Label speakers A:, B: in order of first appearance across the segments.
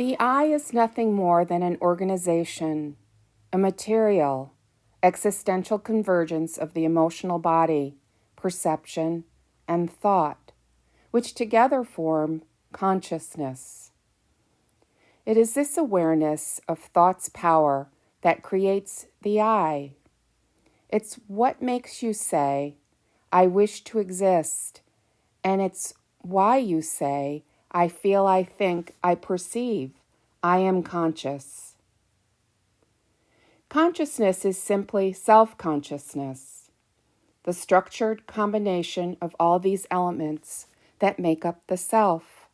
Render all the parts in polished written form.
A: The I is nothing more than an organization, a material, existential convergence of the emotional body, perception, and thought, which together form consciousness. It is this awareness of thought's power that creates the I. It's what makes you say, I wish to exist, and it's why you say, I feel, I think, I perceive, I am conscious. Consciousness is simply self-consciousness, the structured combination of all these elements that make up the self.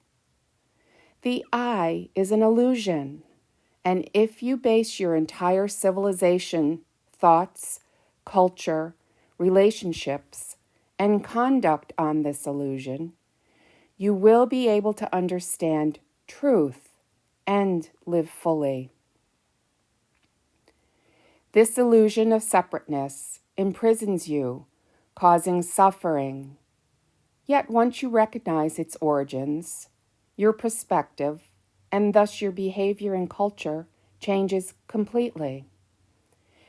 A: The I is an illusion, and if you base your entire civilization, thoughts, culture, relationships, and conduct on this illusion, you will be able to understand truth and live fully. This illusion of separateness imprisons you, causing suffering. Yet once you recognize its origins, your perspective, and thus your behavior and culture, changes completely.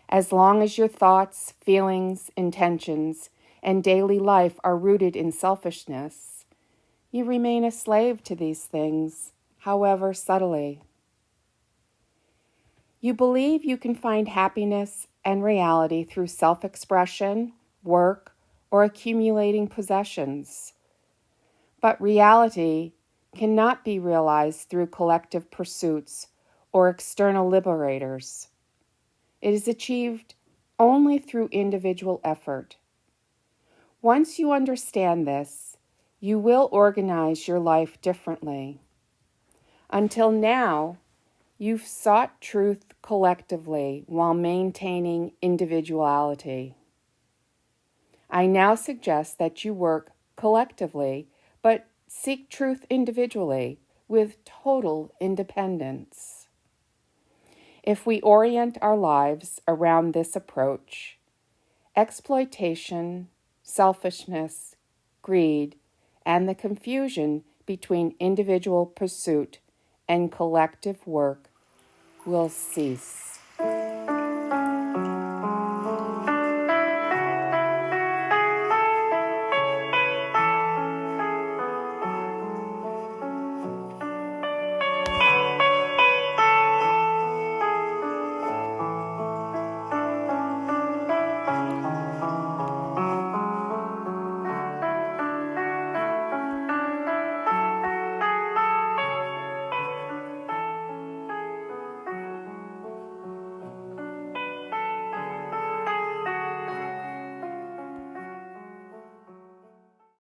A: As long as your thoughts, feelings, intentions, and daily life are rooted in selfishness, you remain a slave to these things, however subtly. You believe you can find happiness and reality through self-expression, work, or accumulating possessions. But reality cannot be realized through collective pursuits or external liberators. It is achieved only through individual effort. Once you understand this, you will organize your life differently. Until now, you've sought truth collectively while maintaining individuality. I now suggest that you work collectively, but seek truth individually with total independence. If we orient our lives around this approach, exploitation, selfishness, greed, and the confusion between individual pursuit and collective work will cease.